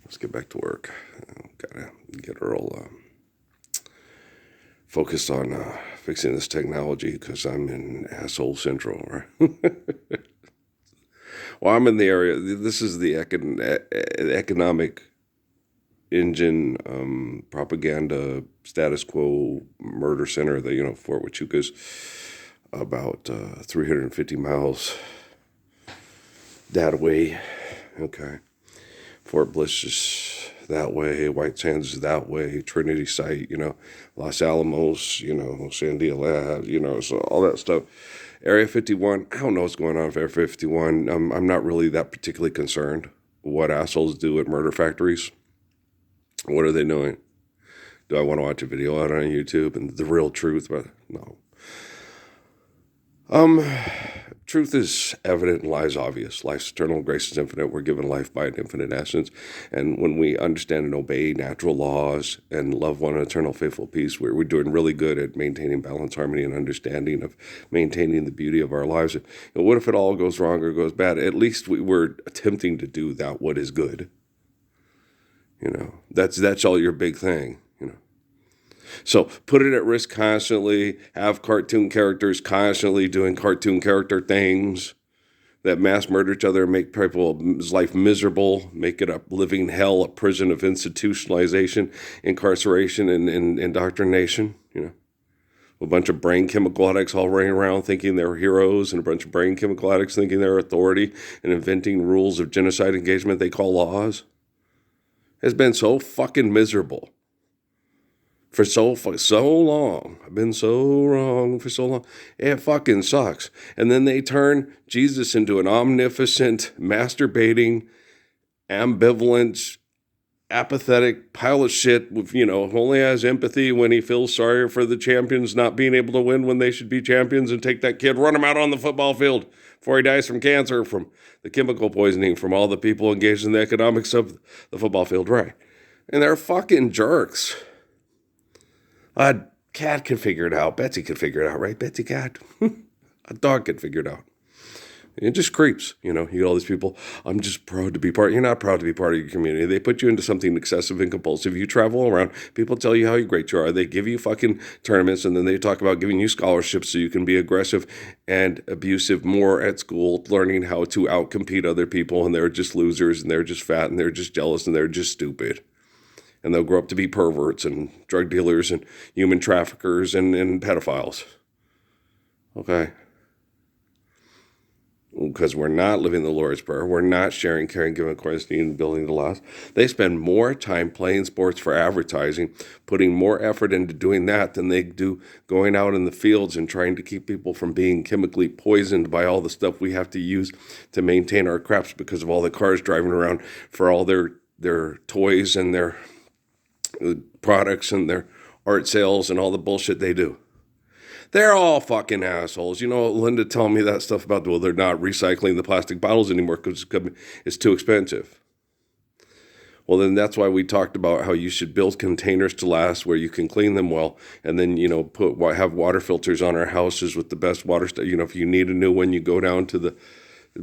Let's get back to work. Gotta get her all focused on fixing this technology because I'm in asshole central, right? Well, I'm in the area. This is the economic engine, propaganda, status quo, murder center. Fort Huachuca's about 350 miles that way. Okay. Fort Bliss is that way, White Sands is that way, Trinity Site, Los Alamos, Sandia Lab, so all that stuff. Area 51, I don't know what's going on with Area 51. I'm not really that particularly concerned what assholes do at murder factories. What are they doing? Do I want to watch a video out on YouTube and the real truth? But no. Truth is evident and lies obvious. Life's eternal, grace is infinite. We're given life by an infinite essence. And when we understand and obey natural laws and love one eternal, faithful peace, we're doing really good at maintaining balance, harmony, and understanding of maintaining the beauty of our lives. And what if it all goes wrong or goes bad? At least we're attempting to do that what is good. That's all your big thing. So put it at risk constantly, have cartoon characters constantly doing cartoon character things that mass murder each other, make people's life miserable, make it a living hell, a prison of institutionalization, incarceration, and indoctrination, A bunch of brain chemical addicts all running around thinking they're heroes, and a bunch of brain chemical addicts thinking they're authority and inventing rules of genocide engagement they call laws. It's been so fucking miserable. For so long. I've been so wrong for so long. It fucking sucks. And then they turn Jesus into an omnipotent, masturbating, ambivalent, apathetic pile of shit with, only has empathy when he feels sorry for the champions not being able to win when they should be champions, and take that kid, run him out on the football field before he dies from cancer, from the chemical poisoning, from all the people engaged in the economics of the football field, right? And they're fucking jerks. A cat could figure it out. Betsy could figure it out, right? Betsy cat. A dog could figure it out. It just creeps, You get all these people, I'm just proud to be part. You're not proud to be part of your community. They put you into something excessive and compulsive. You travel around. People tell you how great you are. They give you fucking tournaments, and then they talk about giving you scholarships so you can be aggressive and abusive more at school, learning how to outcompete other people, and they're just losers, and they're just fat, and they're just jealous, and they're just stupid. And they'll grow up to be perverts and drug dealers and human traffickers and pedophiles. Okay. Because we're not living the Lord's Prayer. We're not sharing, caring, giving, Christ, and building the lost. They spend more time playing sports for advertising, putting more effort into doing that than they do going out in the fields and trying to keep people from being chemically poisoned by all the stuff we have to use to maintain our crops because of all the cars driving around for all their toys and their products and their art sales and all the bullshit they do. They're all fucking assholes. Linda telling me that stuff about, they're not recycling the plastic bottles anymore because it's too expensive. Well, then that's why we talked about how you should build containers to last where you can clean them well, and then, have water filters on our houses with the best water stuff. If you need a new one, you go down to the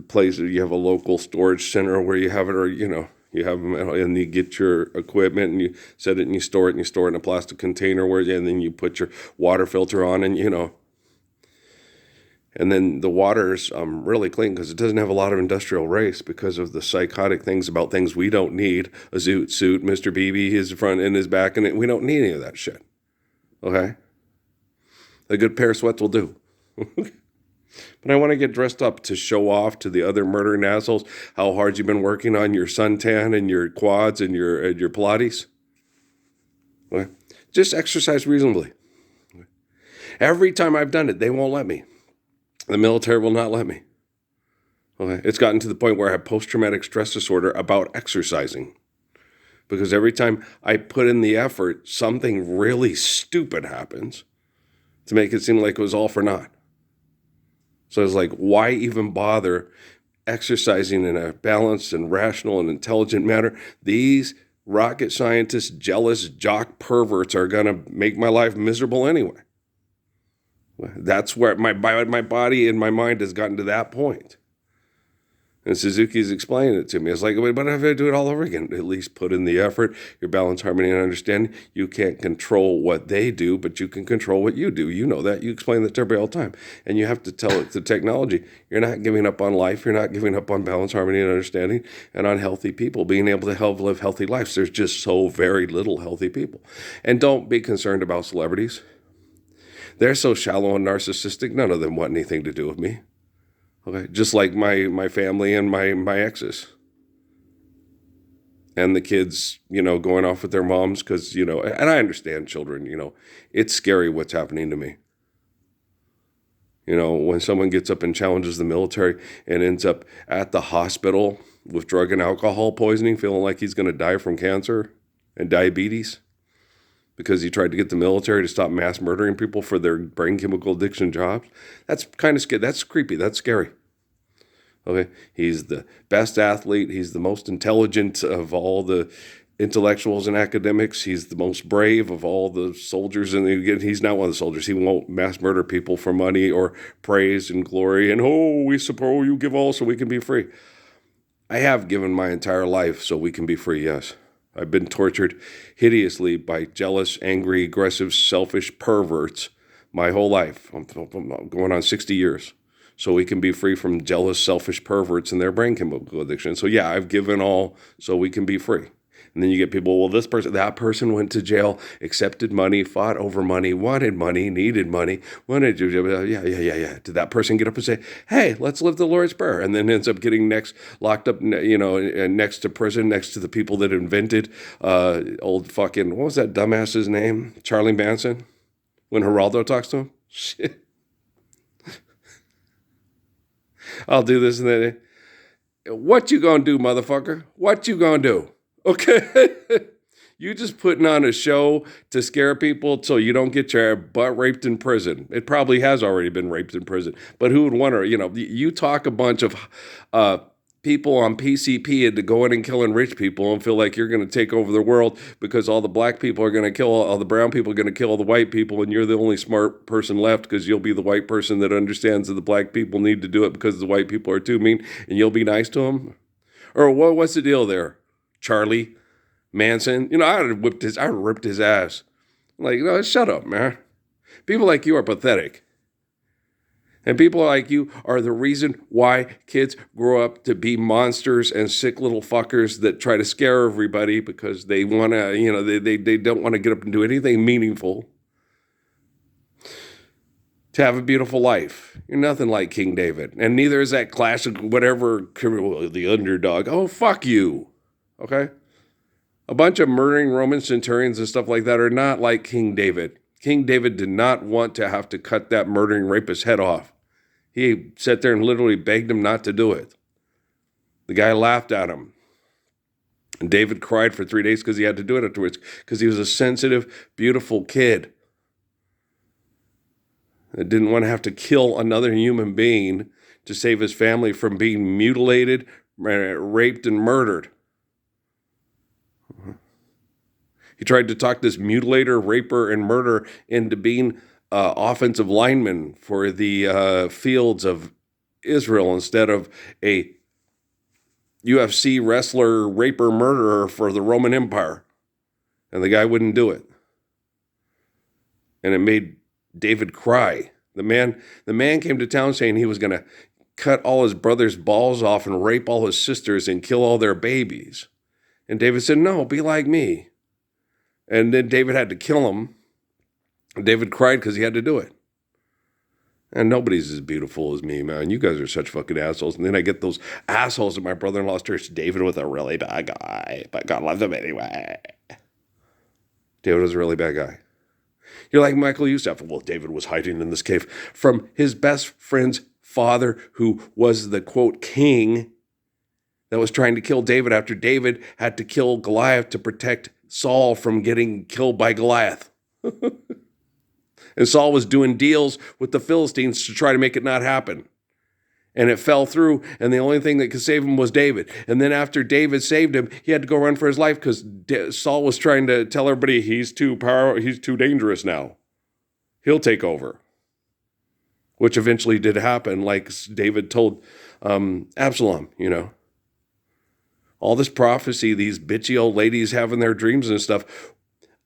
place, you have a local storage center where you have it, or, you have them, and you get your equipment, and you set it, and you store it in a plastic container, and then you put your water filter on, and and then the water's really clean because it doesn't have a lot of industrial waste because of the psychotic things about things we don't need. A zoot suit, Mr. BB, his front and his back, and we don't need any of that shit. Okay? A good pair of sweats will do. But I want to get dressed up to show off to the other murdering assholes how hard you've been working on your suntan and your quads and your Pilates. Okay. Just exercise reasonably. Okay. Every time I've done it, they won't let me. The military will not let me. Okay. It's gotten to the point where I have post-traumatic stress disorder about exercising. Because every time I put in the effort, something really stupid happens to make it seem like it was all for naught. So it's like, why even bother exercising in a balanced and rational and intelligent manner? These rocket scientists, jealous jock perverts are going to make my life miserable anyway. That's where my body and my mind has gotten to that point. And Suzuki's explaining it to me. It's like, wait, but I have to do it all over again. At least put in the effort, your balance, harmony, and understanding. You can't control what they do, but you can control what you do. You know that. You explain that to everybody all the time. And you have to tell it to technology. You're not giving up on life. You're not giving up on balance, harmony, and understanding, and on healthy people, being able to help live healthy lives. There's just so very little healthy people. And don't be concerned about celebrities. They're so shallow and narcissistic, none of them want anything to do with me. Okay, just like my family and my exes. And the kids, going off with their moms because, and I understand children, it's scary what's happening to me. When someone gets up and challenges the military and ends up at the hospital with drug and alcohol poisoning, feeling like he's going to die from cancer and diabetes because he tried to get the military to stop mass murdering people for their brain chemical addiction jobs. That's kind of scary. That's creepy. That's scary. Okay, he's the best athlete. He's the most intelligent of all the intellectuals and academics. He's the most brave of all the soldiers. And he's not one of the soldiers. He won't mass murder people for money or praise and glory. And, we suppose you give all so we can be free. I have given my entire life so we can be free, yes. I've been tortured hideously by jealous, angry, aggressive, selfish perverts my whole life. I'm going on 60 years. So we can be free from jealous, selfish perverts and their brain chemical addiction. So yeah, I've given all so we can be free. And then you get people, well, that person went to jail, accepted money, fought over money, wanted money, needed money, yeah. Did that person get up and say, hey, let's live the Lord's Prayer? And then ends up getting locked up, next to prison, next to the people that invented old fucking, what was that dumbass's name? Charlie Manson? When Geraldo talks to him? Shit. I'll do this and that. What you gonna do, motherfucker? What you gonna do? Okay? You just putting on a show to scare people so you don't get your butt raped in prison. It probably has already been raped in prison. But who would want to, you talk a bunch of people on PCP into going and killing rich people and feel like you're going to take over the world because all the black people are going to kill, all the brown people are going to kill all the white people, and you're the only smart person left because you'll be the white person that understands that the black people need to do it because the white people are too mean, and you'll be nice to them? Or what's the deal there, Charlie Manson? I would have ripped his ass. Like, shut up, man. People like you are pathetic. And people like you are the reason why kids grow up to be monsters and sick little fuckers that try to scare everybody because they want to, they don't want to get up and do anything meaningful to have a beautiful life. You're nothing like King David. And neither is that classic, whatever, the underdog. Oh, fuck you. Okay? A bunch of murdering Roman centurions and stuff like that are not like King David. King David did not want to have to cut that murdering rapist's head off. He sat there and literally begged him not to do it. The guy laughed at him. And David cried for 3 days because he had to do it afterwards, because he was a sensitive, beautiful kid that didn't want to have to kill another human being to save his family from being mutilated, raped, and murdered. He tried to talk this mutilator, raper, and murderer into being offensive lineman for the fields of Israel instead of a UFC wrestler, raper, murderer for the Roman Empire. And the guy wouldn't do it. And it made David cry. The man came to town saying he was going to cut all his brother's balls off and rape all his sisters and kill all their babies. And David said, no, be like me. And then David had to kill him. David cried because he had to do it. And nobody's as beautiful as me, man. You guys are such fucking assholes. And then I get those assholes at my brother-in-law's church. David was a really bad guy, but God loved him anyway. David was a really bad guy. You're like Michael Youssef. Well, David was hiding in this cave from his best friend's father, who was the, quote, king that was trying to kill David after David had to kill Goliath to protect Saul from getting killed by Goliath. And Saul was doing deals with the Philistines to try to make it not happen. And it fell through, and the only thing that could save him was David. And then after David saved him, he had to go run for his life because Saul was trying to tell everybody he's too dangerous now. He'll take over. which eventually did happen, like David told Absalom, all this prophecy, these bitchy old ladies having their dreams and stuff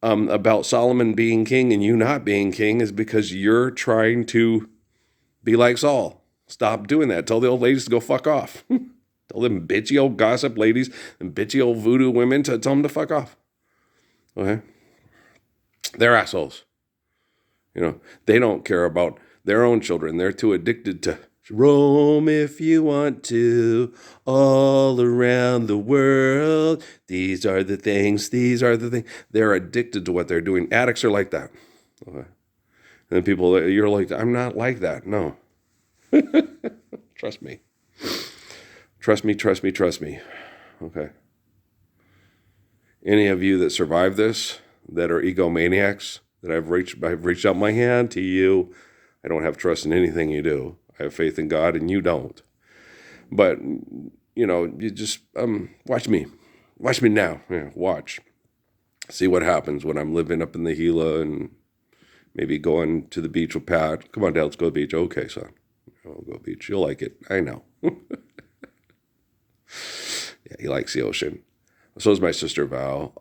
about Solomon being king and you not being king is because you're trying to be like Saul. Stop doing that. Tell the old ladies to go fuck off. Tell them bitchy old gossip ladies and bitchy old voodoo women to tell them to fuck off. Okay? They're assholes. They don't care about their own children. They're too addicted to roam if you want to, all around the world. These are the things. They're addicted to what they're doing. Addicts are like that. Okay. And then people, you're like, I'm not like that. No. Trust me. Trust me. Okay. Any of you that survive this, that are egomaniacs, that I've reached out my hand to you. I don't have trust in anything you do. I have faith in God and you don't. But, you just watch me. Watch me now. Yeah, watch. See what happens when I'm living up in the Gila and maybe going to the beach with Pat. Come on, Dad, let's go to the beach. Okay, son. I'll go to the beach. You'll like it. I know. Yeah, he likes the ocean. So is my sister Val.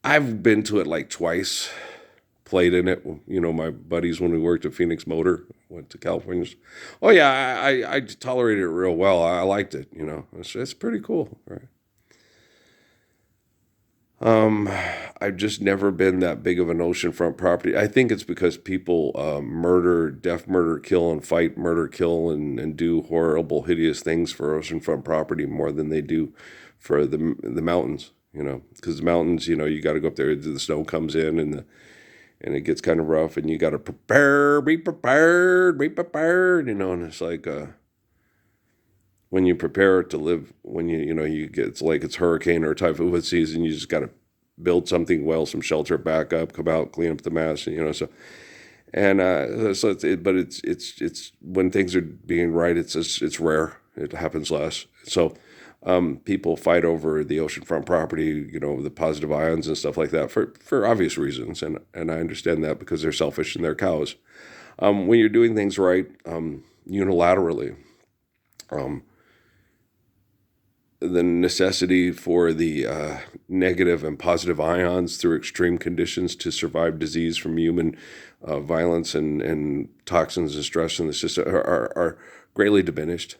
I've been to it like twice. Played in it. My buddies when we worked at Phoenix Motor went to California. Oh yeah, I tolerated it real well. I liked it. It's pretty cool, right? I've just never been that big of an oceanfront property. I think it's because people murder, kill, and fight, murder, kill, and do horrible, hideous things for oceanfront property more than they do for the mountains. Because the mountains, you got to go up there. The snow comes in and it gets kind of rough, and you got to be prepared. And it's like when you prepare to live, when you get, it's like it's hurricane or typhoon season, you just got to build something well, some shelter, back up, come out, clean up the mess, so. And so it's when things are being right, it's rare. It happens less. So people fight over the oceanfront property, the positive ions and stuff like that for obvious reasons, and I understand that because they're selfish and they're cows. When you're doing things right, unilaterally, the necessity for the negative and positive ions through extreme conditions to survive disease from human violence and toxins and stress in the system are greatly diminished.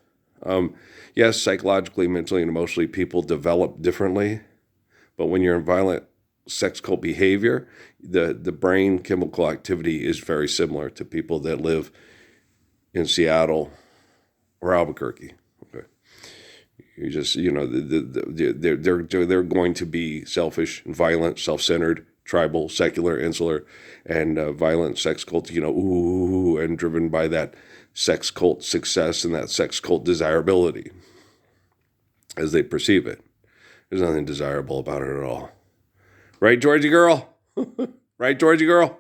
Yes, psychologically, mentally, and emotionally, people develop differently. But when you're in violent sex cult behavior, the brain chemical activity is very similar to people that live in Seattle or Albuquerque. Okay. You just, they're going to be selfish and violent, self-centered, tribal, secular, insular, and violent sex cult, and driven by that sex cult success and that sex cult desirability as they perceive it. There's nothing desirable about it at all. Right, Georgie girl? Right, Georgie girl?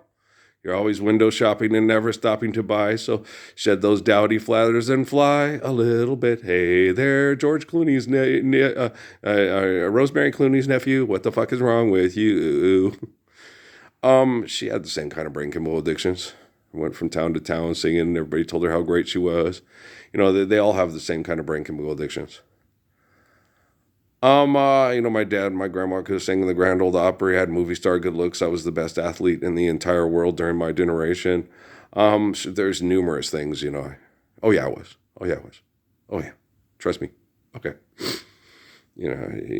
You're always window shopping and never stopping to buy, so shed those dowdy flatters and fly a little bit. Hey there, George Clooney's, Rosemary Clooney's nephew. What the fuck is wrong with you? She had the same kind of brain chemical addictions. Went from town to town singing, and everybody told her how great she was. They all have the same kind of brain chemical addictions. My dad and my grandma could sing in the Grand Ole Opry, had movie star good looks. I was the best athlete in the entire world during my generation. So there's numerous things, Oh yeah, I was. Oh yeah. Trust me. Okay.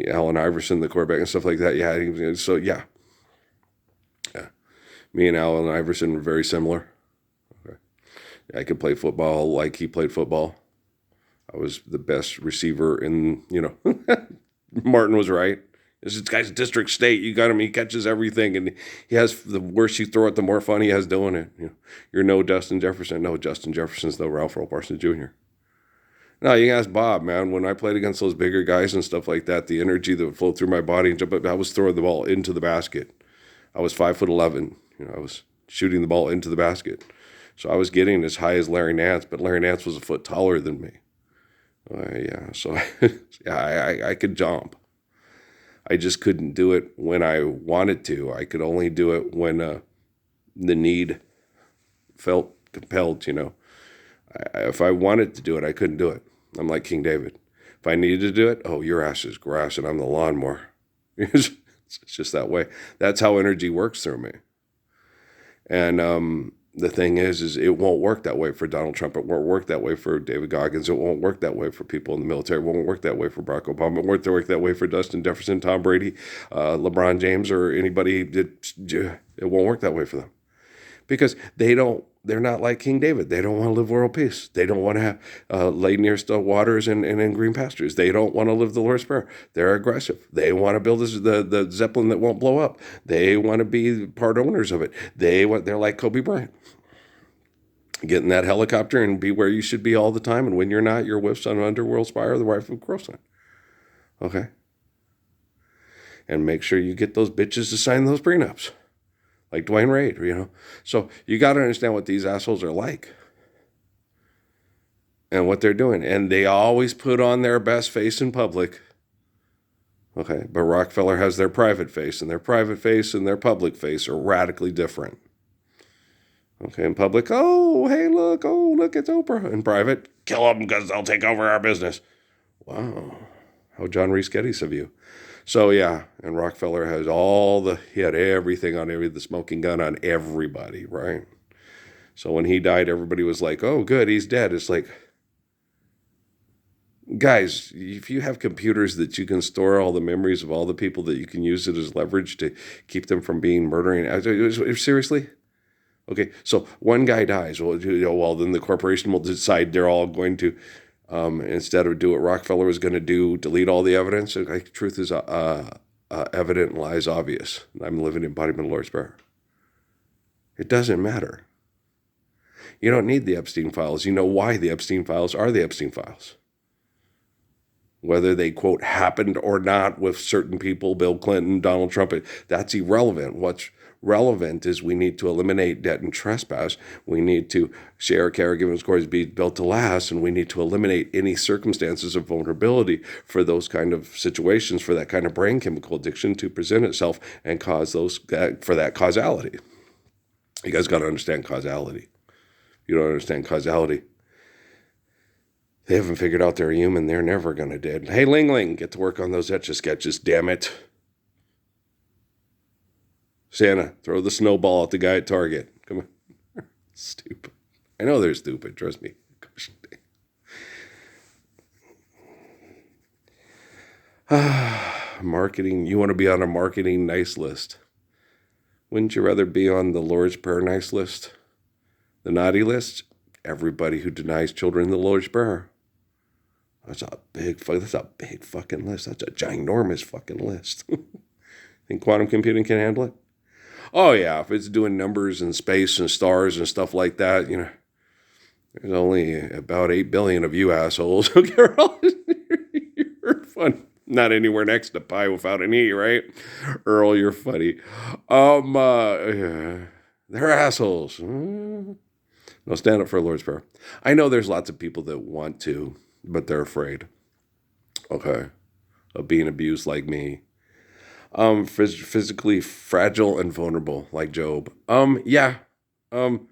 Allen Iverson, the quarterback and stuff like that. Yeah. So yeah. Yeah. Me and Allen Iverson were very similar. Okay. I could play football like he played football. I was the best receiver in, Martin was right. This guy's district state. You got him. He catches everything, and he has the worse you throw it, the more fun he has doing it. You're no Justin Jefferson. No, Justin Jefferson's the Ralph Earl Parsons Jr. No, you can ask Bob, man. When I played against those bigger guys and stuff like that, the energy that would flow through my body and jump up, I was throwing the ball into the basket. I was 5'11". I was shooting the ball into the basket. So I was getting as high as Larry Nance, but Larry Nance was a foot taller than me. So I could jump. I just couldn't do it when I wanted to. I could only do it when the need felt compelled, if I wanted to do it, I couldn't do it. I'm like King David. If I needed to do it, oh, your ass is grass and I'm the lawnmower. It's just that way. That's how energy works through me. And the thing is it won't work that way for Donald Trump. It won't work that way for David Goggins. It won't work that way for people in the military. It won't work that way for Barack Obama. It won't work that way for Dustin Jefferson, Tom Brady, LeBron James, or anybody. It won't work that way for them. Because they're not like King David. They don't want to live world peace. They don't want to have lay near still waters and in green pastures. They don't want to live the Lord's Prayer. They're aggressive. They want to build the Zeppelin that won't blow up. They want to be part owners of it. They're like Kobe Bryant. Get in that helicopter and be where you should be all the time. And when you're not, you're with some underworld spy or the wife of Croson. Okay? And make sure you get those bitches to sign those prenups. Like Dwayne Wade, So you got to understand what these assholes are like and what they're doing. And they always put on their best face in public. Okay, but Rockefeller has their private face, and their private face and their public face are radically different. Okay, in public, oh, hey, look, it's Oprah. In private, kill them because they'll take over our business. Wow, how John Reese Geddes of you. So yeah, and Rockefeller has he had everything on the smoking gun on everybody, right? So when he died, everybody was like, oh, good, he's dead. It's like, guys, if you have computers that you can store all the memories of all the people that you can use it as leverage to keep them from being murdering, seriously? Okay, so one guy dies. Well, then the corporation will decide they're all going to, instead of do what Rockefeller was going to do, delete all the evidence. Like, truth is evident and lies obvious. I'm living embodiment of Lord's Prayer. It doesn't matter. You don't need the Epstein files. You know why the Epstein files are the Epstein files. Whether they, quote, happened or not with certain people, Bill Clinton, Donald Trump, that's irrelevant. What's relevant is we need to eliminate debt and trespass. We need to share caregiving scores be built to last, and we need to eliminate any circumstances of vulnerability for those kind of situations, for that kind of brain chemical addiction to present itself and cause for that causality. You guys got to understand causality. If you don't understand causality, they haven't figured out they're human. They're never going to dead. Hey, Ling Ling, get to work on those Etch-a-Sketches, damn it. Santa, throw the snowball at the guy at Target. Come on. Stupid. I know they're stupid, trust me. Marketing. You want to be on a marketing nice list. Wouldn't you rather be on the Lord's Prayer nice list? The naughty list? Everybody who denies children the Lord's Prayer. That's a big fucking list. That's a ginormous fucking list. Think quantum computing can handle it? Oh, yeah, if it's doing numbers and space and stars and stuff like that, there's only about 8 billion of you assholes. You're fun. Not anywhere next to pi without an E, right? Earl, you're funny. They're assholes. No, stand up for Lord's Prayer. I know there's lots of people that want to, but they're afraid, okay, of being abused like me. Physically fragile and vulnerable like Job. Yeah. To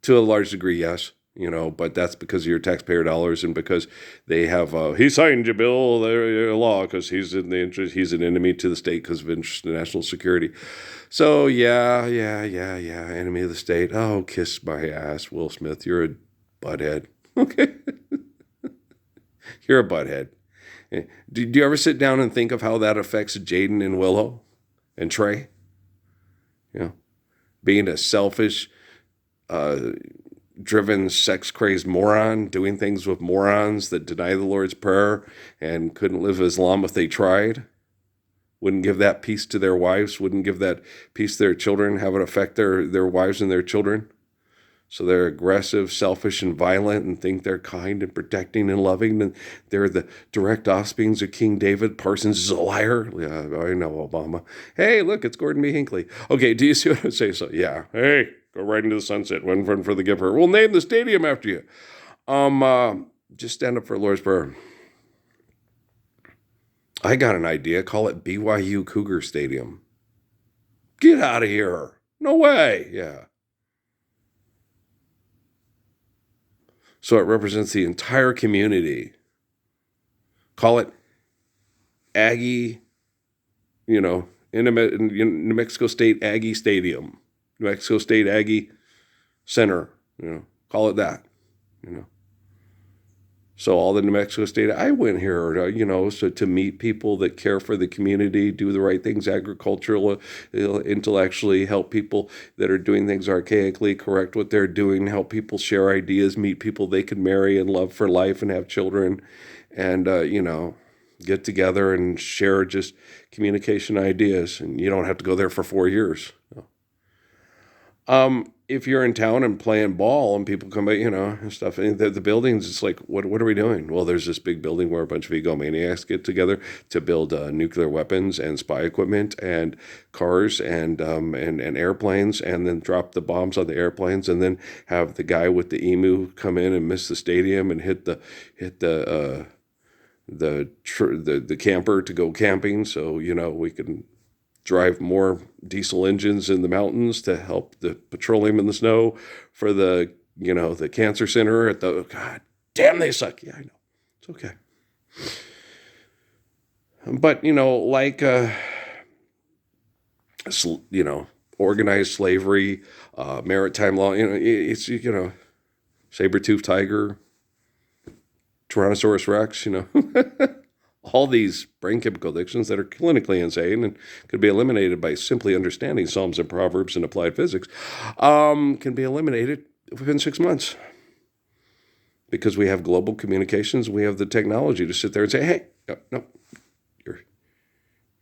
a large degree, yes. But that's because of your taxpayer dollars and because they have, he signed your bill, their law, because he's an enemy to the state because of interest in national security. So yeah, enemy of the state. Oh, kiss my ass, Will Smith. You're a butthead. Okay. You're a butthead. Do you ever sit down and think of how that affects Jaden and Willow and Trey? Being a selfish, driven, sex-crazed moron, doing things with morons that deny the Lord's Prayer and couldn't live Islam if they tried. Wouldn't give that peace to their wives, wouldn't give that peace to their children, have it affect their wives and their children. So they're aggressive, selfish, and violent and think they're kind and protecting and loving. And they're the direct offsprings of King David. Parsons is a liar. Yeah, I know, Obama. Hey, look, it's Gordon B. Hinckley. Okay, do you see what I say? So, yeah. Hey, go right into the sunset. One run for the giver. We'll name the stadium after you. Just stand up for Lord's Prayer. I got an idea. Call it BYU Cougar Stadium. Get out of here. No way. Yeah. So it represents the entire community. Call it Aggie, in New Mexico State Aggie Stadium, New Mexico State Aggie Center, call it that, So all the New Mexico State, I went here, so to meet people that care for the community, do the right things, agricultural, intellectually, help people that are doing things archaically, correct what they're doing, help people share ideas, meet people they can marry and love for life and have children, and, get together and share just communication ideas. And you don't have to go there for 4 years. If you're in town and playing ball and people come by, and stuff, and the buildings, it's like, what are we doing? Well, there's this big building where a bunch of egomaniacs get together to build nuclear weapons and spy equipment and cars and airplanes, and then drop the bombs on the airplanes, and then have the guy with the emu come in and miss the stadium and hit the camper to go camping, so we can drive more diesel engines in the mountains to help the petroleum in the snow for the the cancer center at the God damn they suck. Yeah, I know. It's okay. But like organized slavery, maritime law, it's saber-toothed tiger, Tyrannosaurus Rex, all these brain chemical addictions that are clinically insane and could be eliminated by simply understanding Psalms and Proverbs and applied physics, can be eliminated within 6 months. Because we have global communications, we have the technology to sit there and say, hey, no,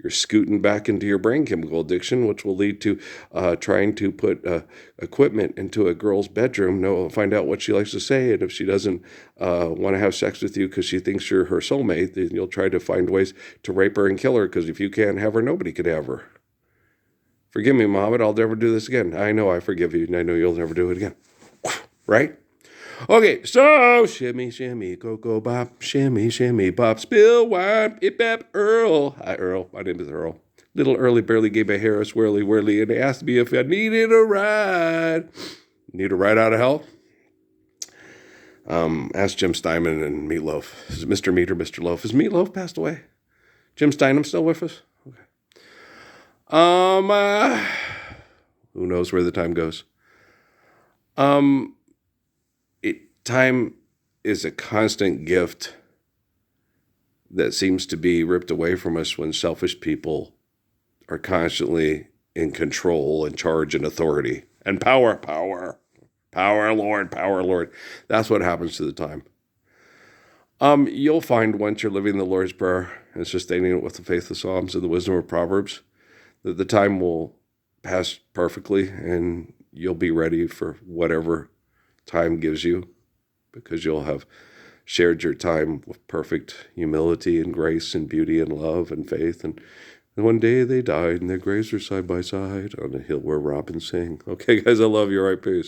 you're scooting back into your brain chemical addiction, which will lead to trying to put equipment into a girl's bedroom, find out what she likes to say, and if she doesn't want to have sex with you because she thinks you're her soulmate, then you'll try to find ways to rape her and kill her, because if you can't have her, nobody could have her. Forgive me, Muhammad, I'll never do this again. I know I forgive you, and I know you'll never do it again. Right? Okay, so shimmy, shimmy, go, bop, shimmy, shimmy, bop, spill wine, ip, bap, Earl. Hi, Earl. My name is Earl. Little Early barely gave my hair a swirly, and asked me if I needed a ride. Need a ride out of hell? Ask Jim Steinman and Meatloaf. Is it Mr. Meat or Mr. Loaf? Is Meatloaf passed away? Jim Steinman still with us? Okay. Who knows where the time goes? Time is a constant gift that seems to be ripped away from us when selfish people are constantly in control and charge and authority and power, Lord. That's what happens to the time. You'll find once you're living the Lord's Prayer and sustaining it with the faith of Psalms and the wisdom of Proverbs, that the time will pass perfectly and you'll be ready for whatever time gives you, because you'll have shared your time with perfect humility and grace and beauty and love and faith. And one day they died and their graves are side by side on a hill where robins sing. Okay, guys, I love you. All right, peace.